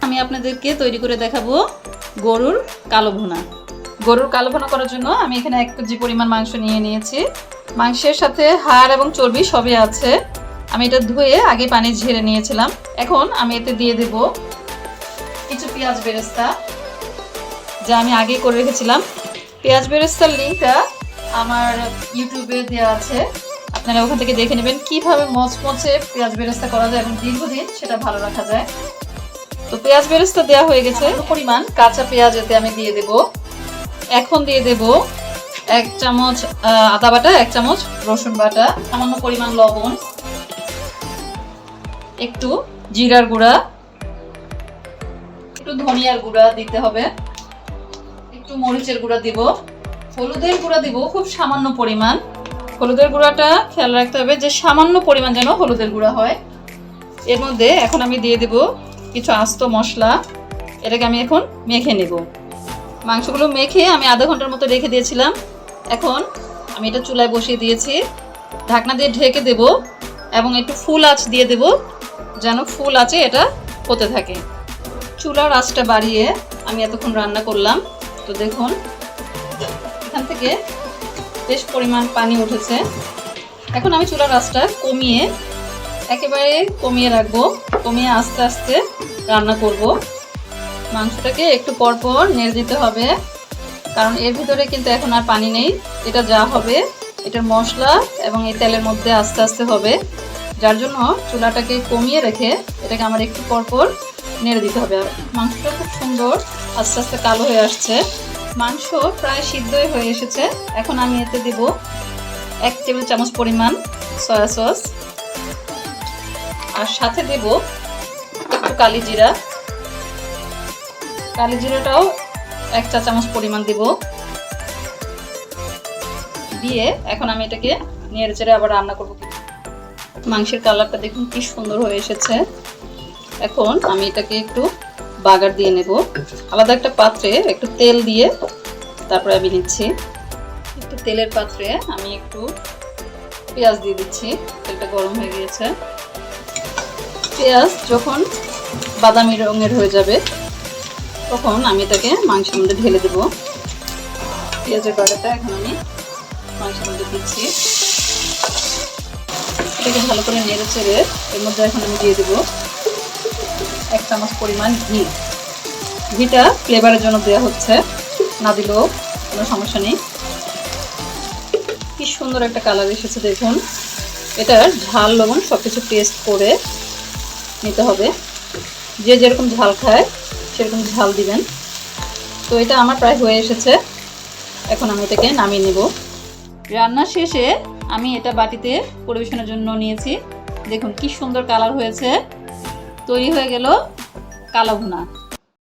আমি আপনাদেরকে তৈরি করে দেখাবো গরুর কালো ভুনা। গরুর কালো ভুনা করার জন্য আমি এখানে 1 কেজি পরিমাণ মাংস নিয়ে নিয়েছি। মাংসের সাথে হাড় এবং চর্বি সবই আছে। আমি এটা ধুয়ে আগে পানি ঝেড়ে নিয়েছিলাম। এখন আমি এতে দিয়ে দেব কিছু পেঁয়াজ বেরেস্তা, যা আমি আগে করে রেখেছিলাম। পেঁয়াজ বেরেস্তার লিঙ্কটা আমার ইউটিউবে দেওয়া আছে, আপনারা ওখান থেকে দেখে নেবেন কিভাবে মচমচে পেঁয়াজ বেরেস্তা করা যায় এবং দীর্ঘদিন সেটা ভালো রাখা যায়। তো পেঁয়াজ বেরেস্তা দেওয়া হয়ে গেছে। পরিমাণ কাঁচা পেঁয়াজ এতে আমি দিয়ে দেব। এখন দিয়ে দেব 1 চামচ আদা বাটা, 1 চামচ রসুন বাটা, সামান্য পরিমাণ লবণ, একটু জিরার গুঁড়া, একটু ধনিয়ার গুঁড়া দিতে হবে, একটু মরিচের গুঁড়া দিব, হলুদের গুঁড়া দিব খুব সামান্য পরিমাণ। হলুদের গুঁড়াটা খেয়াল রাখতে হবে যে সামান্য পরিমাণ যেন হলুদের গুঁড়া হয়। এর মধ্যে এখন আমি দিয়ে দেব কিছু আস্ত মশলা। এটাকে আমি এখন মেখে নেব। মাংসগুলো মেখে আমি আধা ঘন্টার মতো রেখে দিয়েছিলাম। এখন আমি এটা চুলায় বসিয়ে দিয়েছি। ঢাকনা দিয়ে ঢেকে দেব এবং একটু ফুল আঁচ দিয়ে দেব, যেন ফুল আঁচে এটা হতে থাকে। চুলার আঁচটা বাড়িয়ে আমি এতক্ষণ রান্না করলাম। তো দেখুন এখান থেকে বেশ পরিমাণ পানি উঠেছে। এখন আমি চুলার আঁচটা কমিয়ে, একেবারে কমিয়ে রাখবো। কমিয়ে আস্তে আস্তে রান্না করব। মাংসটাকে একটু পরপর নেড়ে দিতে হবে, কারণ এর ভিতরে কিন্তু এখন আর পানি নেই। এটা যা হবে এটার মশলা এবং এই তেলের মধ্যে আস্তে আস্তে হবে, যার জন্য চুলাটাকে কমিয়ে রেখে এটাকে আমার একটু পরপর নেড়ে দিতে হবে। মাংসটা খুব সুন্দর আস্তে আস্তে কালো হয়ে আসছে। মাংস প্রায় সিদ্ধই হয়ে এসেছে। এখন আমি এতে দেব 1 টেবিল চামচ পরিমাণ সয়া সস, আর সাথে দেব একটু কালি জিরা। কালি জিরাটাও 1 চা চামচ পরিমাণ দেব। দিয়ে এখন আমি এটাকে নেড়ে চেড়ে আবার রান্না করব। মাংসের কালারটা দেখুন কি সুন্দর হয়ে এসেছে। এখন আমি এটাকে একটু বাগার দিয়ে নেব। আলাদা একটা পাত্রে একটু তেল দিয়ে তারপরে আমি নিচ্ছি। একটু তেলের পাত্রে আমি একটু পেঁয়াজ দিয়ে দিচ্ছি। তেলটা গরম হয়ে গিয়েছে। পেঁয়াজ যখন বাদামি রঙের হয়ে যাবে তখন আমি এটাকে মাংসের মধ্যে ঢেলে দেব। পেঁয়াজের বাগারটা এখন আমি মাংসের মধ্যে দিচ্ছি। এটাকে ভালো করে নেড়ে চেড়ে এর মধ্যে এখন আমি দিয়ে দেব 1 চামচ পরিমাণ ঘি। ঘিটা ফ্লেভারের জন্য দেওয়া হচ্ছে, না দিলেও কোনো সমস্যা নেই। কি সুন্দর একটা কালার এসেছে দেখুন। এটার ঝাল লবণ সব কিছু টেস্ট করে নিতে হবে। যে যেরকম ঝাল খায় সেরকম ঝাল দিবেন। তো এটা আমার প্রায় হয়ে এসেছে। এখন আমি এটাকে নামিয়ে নেব। রান্না শেষে আমি এটা বাটিতে পরিবেশনের জন্য নিয়েছি। দেখুন কি সুন্দর কালার হয়েছে। তৈরি হয়ে গেল কালো ভুনা।